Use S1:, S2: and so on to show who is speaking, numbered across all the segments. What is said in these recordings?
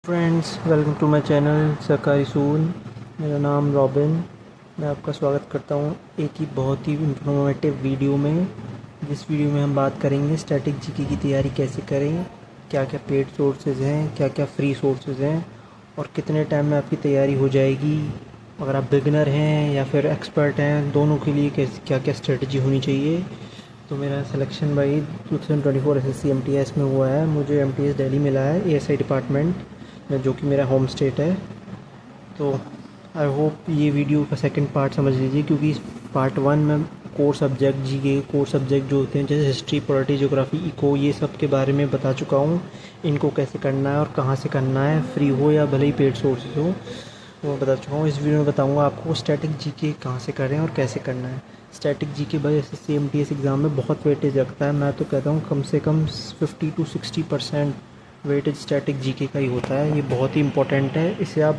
S1: Friends, welcome to my channel सरकारी school. मेरा नाम रॉबिन। मैं आपका स्वागत करता हूँ एक ही बहुत ही इंफॉर्मेटिव वीडियो में। जिस वीडियो में हम बात करेंगे स्टैटिक जीके की तैयारी कैसे करें, क्या क्या पेड सोर्सेज हैं, क्या क्या फ्री सोर्सेज हैं और कितने टाइम में आपकी तैयारी हो जाएगी। अगर आप बिगिनर हैं या फिर एक्सपर्ट हैं, दोनों के लिए कैसे क्या क्या स्ट्रेटजी होनी चाहिए। तो मेरा सिलेक्शन भाई 2024 एसएससी एमटीएस में हुआ है। मुझे एमटीएस दिल्ली मिला है, एएसआई डिपार्टमेंट में, जो कि मेरा होम स्टेट है। तो आई होप ये वीडियो का सेकंड पार्ट समझ लीजिए, क्योंकि पार्ट वन में core subject GK core subject जो होते हैं जैसे हिस्ट्री, पॉलिटी, ज्योग्राफी, इको, ये सब के बारे में बता चुका हूँ। इनको कैसे करना है और कहाँ से करना है, फ्री हो या भले ही पेड सोर्सेज हो, वो बता चुका हूँ। इस वीडियो में बताऊँगा आपको स्टैटिक जीके कहाँ से करें और कैसे करना है। स्टैटिक जीके भाई एसएससी एमटीएस एग्ज़ाम में बहुत वेटेज रखता है। मैं तो कहता हूँ कम से कम 50 to 60% वेटेज स्टैटिक जीके का ही होता है। ये बहुत ही इंपॉर्टेंट है, इसे आप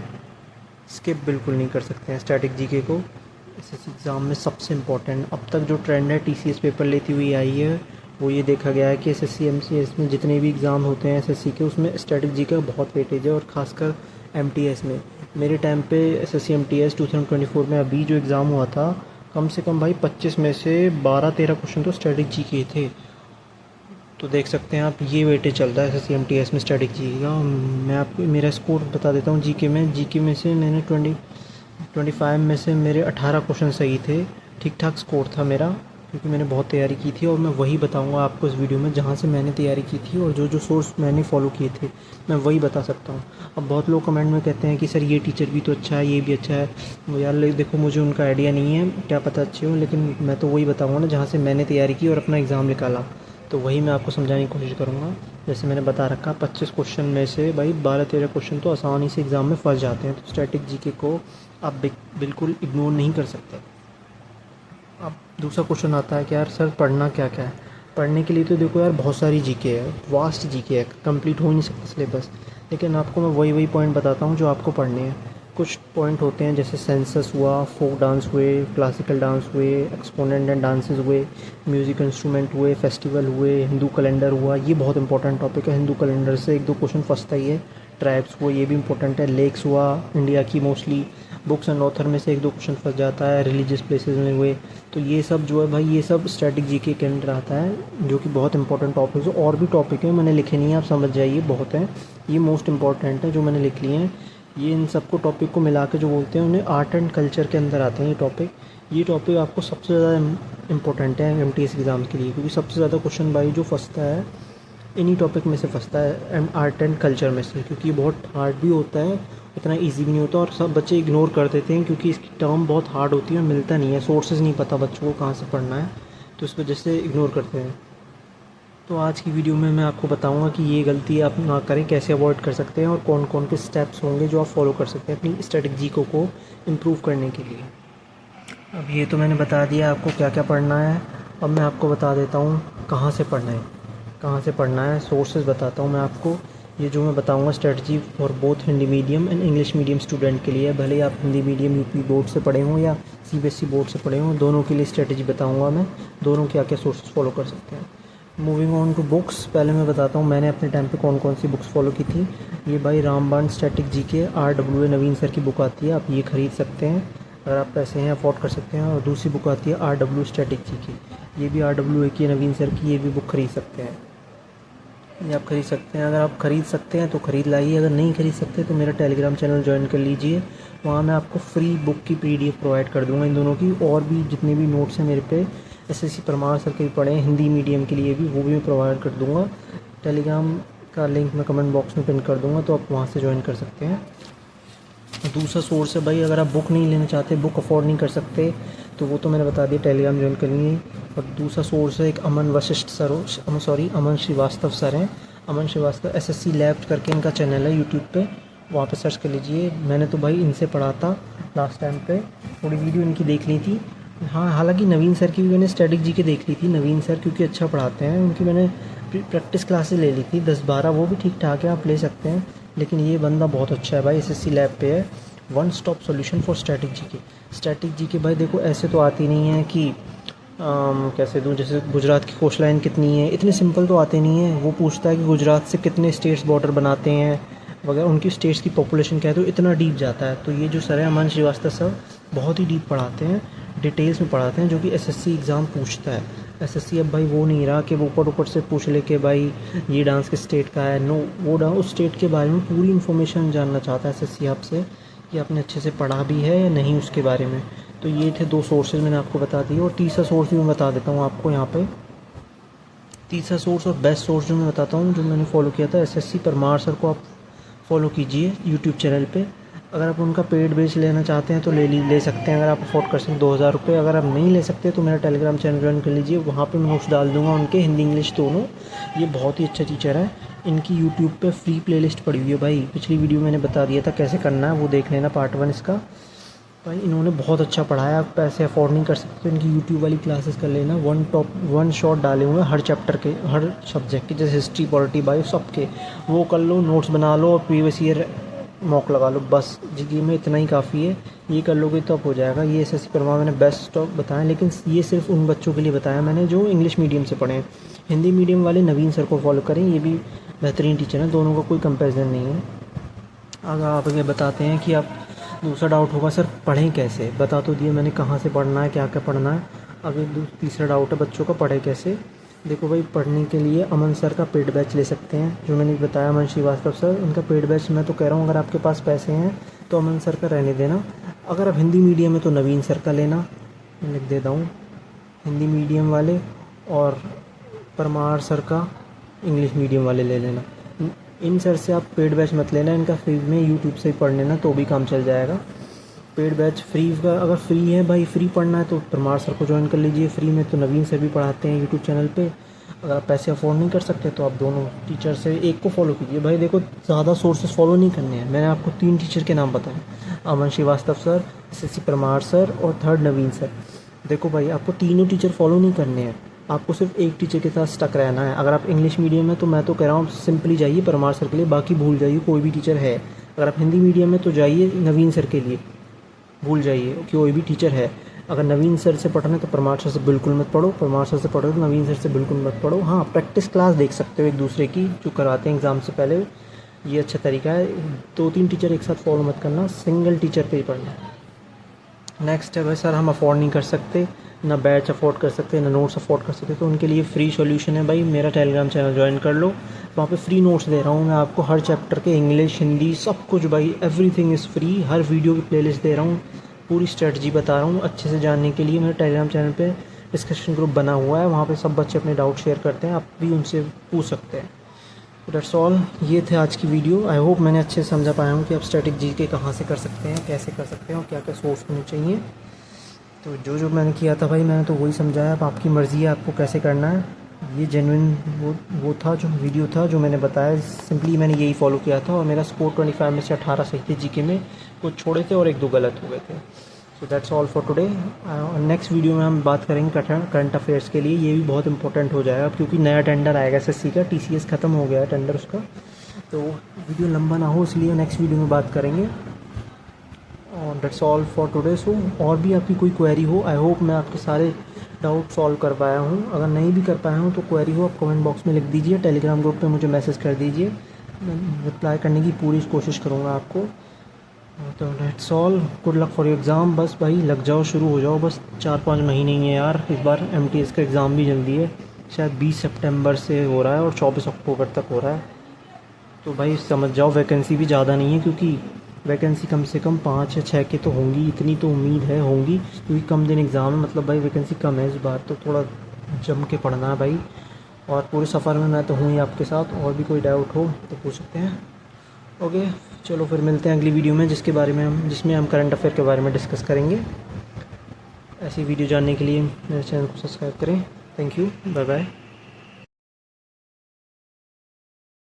S1: स्किप बिल्कुल नहीं कर सकते हैं। स्टैटिक जीके को एसएससी एग्ज़ाम में सबसे इम्पॉर्टेंट, अब तक जो ट्रेंड है टीसीएस पेपर लेती हुई आई है, वो ये देखा गया है कि एसएससी एमसीएस में जितने भी एग्ज़ाम होते हैं एसएससी के, उसमें स्टैटिक जीके का बहुत वेटेज है। और ख़ासकर एमटीएस में, मेरे टाइम पे एसएससी एमटीएस 2024 में अभी जो एग्ज़ाम हुआ था, कम से कम भाई 25 में से 12-13 क्वेश्चन तो स्टैटिक जीके थे। तो देख सकते हैं आप, ये वेटेज चल रहा है एसएससी एमटीएस में स्टैटिक जीके का। मैं आपको मेरा स्कोर बता देता हूँ। जीके में से मैंने 25 में से मेरे 18 क्वेश्चन सही थे। ठीक ठाक स्कोर था मेरा, क्योंकि मैंने बहुत तैयारी की थी। और मैं वही बताऊंगा आपको इस वीडियो में जहाँ से मैंने तैयारी की थी और जो जो सोर्स मैंने फॉलो किए थे, मैं वही बता सकता हूँ। अब बहुत लोग कमेंट में कहते हैं कि सर ये टीचर भी तो अच्छा है, ये भी अच्छा है। यार देखो, मुझे उनका आइडिया नहीं है, क्या पता अच्छे हो, लेकिन मैं तो वही बताऊँगा ना जहाँ से मैंने तैयारी की और अपना एग्ज़ाम निकाला। तो वही मैं आपको समझाने की कोशिश करूँगा। जैसे मैंने बता रखा, 25 क्वेश्चन में से भाई 12-13 क्वेश्चन तो आसानी से एग्ज़ाम में फंस जाते हैं। तो स्टैटिक जीके को आप बिल्कुल इग्नोर नहीं कर सकते। अब दूसरा क्वेश्चन आता है कि यार सर पढ़ना क्या क्या है। पढ़ने के लिए तो देखो यार, बहुत सारी जीके है, वास्ट जीके है, कंप्लीट हो ही नहीं सकता सिलेबस। लेकिन आपको मैं वही पॉइंट बताता हूँ जो आपको पढ़ने हैं। कुछ पॉइंट होते हैं जैसे सेंसस हुआ, फोक डांस हुए, क्लासिकल डांस हुए, एक्सपोनेंट एंड डांसेस हुए, म्यूज़िक इंस्ट्रूमेंट हुए, फेस्टिवल हुए, हिंदू कैलेंडर हुआ। ये बहुत इंपॉर्टेंट टॉपिक है। हिंदू कैलेंडर से 1-2 क्वेश्चन फंसता ही है। ट्राइब्स हुआ, ये भी इंपॉर्टेंट है। लेक्स हुआ इंडिया की, मोस्टली बुक्स एंड ऑथर में से 1-2 क्वेश्चन फंस जाता है। रिलीजियस प्लेसेस में हुए, तो ये सब जो है भाई, ये सब स्टैटिक जीके के अंदर आता है, जो कि बहुत इंपॉर्टेंट टॉपिक है। और भी टॉपिक है, मैंने लिखे नहीं है, आप समझ जाइए, बहुत हैं। ये मोस्ट इंपॉर्टेंट है जो मैंने लिख लिए हैं। ये इन सबको टॉपिक को मिला के जो बोलते हैं, उन्हें आर्ट एंड कल्चर के अंदर आते हैं ये टॉपिक आपको सबसे ज़्यादा इंपॉर्टेंट है एमटीएस एग्ज़ाम के लिए, क्योंकि सबसे ज़्यादा क्वेश्चन भाई जो फंसता है इन्हीं टॉपिक में से फंसता है, आर्ट एंड कल्चर में से। क्योंकि ये बहुत हार्ड भी होता है, इतना इजी भी नहीं होता, और सब बच्चे इग्नोर कर देते हैं क्योंकि इसकी टर्म बहुत हार्ड होती है और मिलता नहीं है, सोर्सेज नहीं पता बच्चों को कहाँ से पढ़ना है, तो इस वजह से इग्नोर करते हैं। तो आज की वीडियो में मैं आपको बताऊंगा कि ये गलती आप ना करें, कैसे अवॉइड कर सकते हैं और कौन कौन के स्टेप्स होंगे जो आप फॉलो कर सकते हैं अपनी स्ट्रेटजी को इम्प्रूव करने के लिए। अब ये तो मैंने बता दिया आपको क्या क्या पढ़ना है। अब मैं आपको बता देता हूँ कहाँ से पढ़ना है, सोर्सेज बताता हूँ मैं आपको। ये जो मैं बताऊँगा strategy for both Hindi medium and English medium student के लिए, भले ही आप हिंदी मीडियम यूपी बोर्ड से पढ़े हों या सीबीएसई बोर्ड से पढ़े हों, दोनों के लिए स्ट्रेटजी बताऊँगा मैं, दोनों क्या क्या सोर्सेज फॉलो कर सकते हैं। मूविंग ऑन टू बुक्स, पहले मैं बताता हूँ मैंने अपने टाइम पे कौन कौन सी बुक्स फॉलो की थी। ये भाई रामबाण स्टैटिक जीके RWA नवीन सर की बुक आती है, आप ये ख़रीद सकते हैं अगर आप पैसे हैं, अफोर्ड कर सकते हैं। और दूसरी बुक आती है RW स्टैटिक जीके, ये भी RWA की नवीन सर की, ये भी बुक ख़रीद सकते हैं। ये आप ख़रीद सकते हैं, अगर आप ख़रीद सकते हैं तो ख़रीद लाइए, अगर नहीं ख़रीद सकते तो मेरा टेलीग्राम चैनल ज्वाइन कर लीजिए। वहाँ मैं आपको फ्री बुक की PDF प्रोवाइड कर दूँगा इन दोनों की, और भी जितने भी नोट्स हैं मेरे पे एसएससी परमार सर के भी पढ़े हैं हिंदी मीडियम के लिए भी, वो भी मैं प्रोवाइड कर दूँगा। टेलीग्राम का लिंक मैं कमेंट बॉक्स में पिन कर दूँगा, तो आप वहाँ से ज्वाइन कर सकते हैं। दूसरा सोर्स है भाई, अगर आप बुक नहीं लेना चाहते, बुक अफोर्ड नहीं कर सकते, तो वो तो मैंने बता दिया, टेलीग्राम ज्वाइन करेंगे। और दूसरा सोर्स है एक अमन वशिष्ठ सर, अमन श्रीवास्तव सर हैं। अमन श्रीवास्तव SSC लैब करके इनका चैनल है यूट्यूब पे, वहाँ पे सर्च कर लीजिए। मैंने तो भाई इनसे पढ़ा था लास्ट टाइम पे, थोड़ी वीडियो इनकी देख ली थी। हाँ, हालांकि नवीन सर की भी मैंने स्टैटिक जीके देख ली थी, नवीन सर क्योंकि अच्छा पढ़ाते हैं, उनकी मैंने प्रैक्टिस क्लासेस ले ली थी 10-12, वो भी ठीक ठाक है, आप ले सकते हैं। लेकिन ये बंदा बहुत अच्छा है भाई, SSC लैब पे है, one stop solution for static GK भाई देखो, ऐसे तो आती नहीं है कि कैसे दूँ, जैसे गुजरात की कोस्ट लाइन कितनी है, इतने सिंपल तो आते नहीं है। वो पूछता है कि गुजरात से कितने स्टेट्स बॉर्डर बनाते हैं, वगैरह, उनकी स्टेट्स की पॉपुलेशन क्या है, तो इतना डीप जाता है। तो ये जो सर है अमन श्रीवास्तव सर बहुत ही डीप पढ़ाते हैं, डिटेल्स में पढ़ाते हैं, जो कि एसएससी एग्ज़ाम पूछता है। एसएससी अब भाई वो नहीं रहा कि वो ऊपर ऊपर से पूछ ले कि भाई ये डांस किस स्टेट का है। नो, वो उस स्टेट के बारे में पूरी इन्फॉर्मेशन जानना चाहता है एसएससी आपसे, कि आपने अच्छे से पढ़ा भी है या नहीं उसके बारे में। तो ये थे 2 सोर्सेज मैंने आपको बता दिए, और तीसरा सोर्स भी मैं बता देता हूँ आपको यहाँ पे। तीसरा सोर्स और बेस्ट सोर्स जो मैं बताता हूँ, जो मैंने फॉलो किया था, एसएससी परमार सर को आप फॉलो कीजिए यूट्यूब चैनल पे। अगर आप उनका पेड बेच लेना चाहते हैं तो ले सकते हैं, अगर आप अफोर्ड कर सकते 2000 रुपये। अगर आप नहीं ले सकते तो मेरा टेलीग्राम चैनल ज्वाइन कर लीजिए, वहाँ पे मैं नोट्स डाल दूँगा उनके, हिंदी इंग्लिश दोनों। ये बहुत ही अच्छा टीचर है। इनकी यूट्यूब पे फ्री प्लेलिस्ट पड़ी हुई है भाई, पिछली वीडियो मैंने बता दिया था कैसे करना है, वो देख लेना पार्ट 1 इसका। भाई इन्होंने बहुत अच्छा पढ़ाया, आप पैसे अफोर्ड नहीं कर सकते तो इनकी यूट्यूब वाली क्लासेस कर लेना। वन शॉट डाले हुए हैं हर चैप्टर के, हर सब्जेक्ट के, जैसे हिस्ट्री, पॉलिटी, बायो, सब के। वो कर लो, नोट्स बना लो और प्रीवियस ईयर मॉक लगा लो, बस जीके में इतना ही काफ़ी है। ये कर लोगे तो अब हो जाएगा। ये एसएससी परमार मैंने बेस्ट स्टॉक बताया, लेकिन ये सिर्फ उन बच्चों के लिए बताया मैंने जो इंग्लिश मीडियम से पढ़े हैं। हिंदी मीडियम वाले नवीन सर को फॉलो करें, ये भी बेहतरीन टीचर हैं, दोनों का कोई कंपेरिजन नहीं है। अगर आप ये बताते हैं कि आप, दूसरा डाउट होगा सर पढ़ें कैसे, बता तो दिए मैंने कहाँ से पढ़ना है, क्या क्या पढ़ना है। अब तीसरा डाउट है बच्चों का, पढ़े कैसे। देखो भाई, पढ़ने के लिए अमन सर का पेड बैच ले सकते हैं, जो मैंने बताया, अमन श्रीवास्तव सर, इनका पेड बैच। मैं तो कह रहा हूँ अगर आपके पास पैसे हैं तो अमन सर का रहने देना। अगर आप हिंदी मीडियम में तो नवीन सर का लेना, मैं लिख देता हूँ, हिंदी मीडियम वाले, और परमार सर का इंग्लिश मीडियम वाले ले लेना। इन सर से आप पेड बैच मत लेना, इनका फ्री में यूट्यूब से ही पढ़ लेना तो भी काम चल जाएगा। पेड बैच फ्री का, अगर फ्री है भाई, फ्री पढ़ना है तो परमार सर को ज्वाइन कर लीजिए फ्री में, तो नवीन सर भी पढ़ाते हैं यूट्यूब चैनल पे। अगर आप पैसे अफोर्ड नहीं कर सकते तो आप दोनों टीचर से एक को फॉलो कीजिए। भाई देखो, ज़्यादा सोर्सेस फॉलो नहीं करने हैं, मैंने आपको 3 टीचर के नाम बताए, Aman Srivastava sir, SSC Parmar sir और थर्ड नवीन सर। देखो भाई, आपको तीनों टीचर फॉलो नहीं करने हैं, आपको सिर्फ एक टीचर के साथ स्टक रहना है। अगर आप इंग्लिश मीडियम में, तो मैं तो कह रहा हूँ सिंपली जाइए परमार सर के लिए, बाकी भूल जाइए कोई भी टीचर है। अगर आप हिंदी मीडियम में तो जाइए नवीन सर के लिए, भूल जाइए कि कोई भी टीचर है। अगर नवीन सर से पढ़ना है तो परमार सर से बिल्कुल मत पढ़ो, परमार सर से पढ़ो तो नवीन सर से बिल्कुल मत पढ़ो। हाँ, प्रैक्टिस क्लास देख सकते हो एक दूसरे की, जो कराते हैं एग्ज़ाम से पहले, ये अच्छा तरीका है। 2-3 टीचर एक साथ फॉलो मत करना, सिंगल टीचर पे ही पढ़ना। नेक्स्ट है भाई, सर हम अफोर्ड नहीं कर सकते, ना बैच अफोर्ड कर सकते, ना नोट्स अफोर्ड कर सकते, तो उनके लिए फ्री सॉल्यूशन है भाई, मेरा टेलीग्राम चैनल ज्वाइन कर लो, वहाँ पे फ्री नोट्स दे रहा हूँ मैं आपको, हर चैप्टर के, इंग्लिश, हिंदी, सब कुछ भाई, everything is free. Her video की प्लेलिस्ट दे रहा हूँ, पूरी स्ट्रेटजी बता रहा हूँ अच्छे से जानने के लिए। मेरे टेलीग्राम चैनल पे डिस्कशन ग्रुप बना हुआ है, वहाँ पे सब बच्चे अपने डाउट शेयर करते हैं, आप भी उनसे पूछ सकते हैं। दैट्स ऑल, ये थे आज की वीडियो। आई होप मैंने अच्छे से समझा पाया हूँ कि आप स्टैटिक जीके कहाँ से कर सकते हैं, कैसे कर सकते हैं और क्या क्या सोर्स होने चाहिए। तो जो मैंने किया था भाई, मैंने तो वही समझाया, अब आपकी मर्ज़ी है आपको कैसे करना है। ये जेन्युइन वो था जो वीडियो था जो मैंने बताया, सिंपली मैंने यही फॉलो किया था, और मेरा स्कोर 25 में से 18 सही थे जीके में, कुछ छोड़े थे और 1-2 गलत हो गए थे। So that's all for today. Next video में हम बात करेंगे करंट अफेयर्स के लिए, ये भी बहुत इंपॉर्टेंट हो जाएगा क्योंकि नया टेंडर आएगा एसएससी का, टीसीएस ख़त्म हो गया है टेंडर उसका, तो वीडियो लंबा ना हो इसलिए नेक्स्ट वीडियो में बात करेंगे। और दैट्स ऑल फॉर टुडे। सो और भी आपकी कोई क्वेरी हो, आई होप मैं आपके सारे डाउट सॉल्व कर पाया हूँ। अगर नहीं भी कर पाया हूँ तो क्वेरी हो आप कमेंट बॉक्स में लिख दीजिए, टेलीग्राम ग्रुप पे मुझे मैसेज कर दीजिए, मैं रिप्लाई करने की पूरी कोशिश करूँगा आपको। तो that's all, good luck for your exam. बस भाई लग जाओ, शुरू हो जाओ, बस 4-5 महीने ही है यार। इस बार एमटीएस का एग्ज़ाम भी जल्दी है, शायद 20 सितंबर से हो रहा है और 24 अक्टूबर तक हो रहा है। तो भाई समझ जाओ, वैकेंसी भी ज़्यादा नहीं है, क्योंकि वैकेंसी कम से कम 5 या 6 के तो होंगी, इतनी तो उम्मीद है होंगी, क्योंकि कम दिन एग्ज़ाम है, मतलब भाई वैकेंसी कम है इस बार, तो थोड़ा जम के पढ़ना है भाई। और पूरे सफ़र में मैं तो हूँ ही आपके साथ, और भी कोई डाउट हो तो पूछ सकते हैं। ओके, चलो फिर मिलते हैं अगली वीडियो में, जिसमें हम करंट अफेयर के बारे में डिस्कस करेंगे। ऐसी वीडियो जानने के लिए मेरे चैनल को सब्सक्राइब करें। Thank you, bye bye.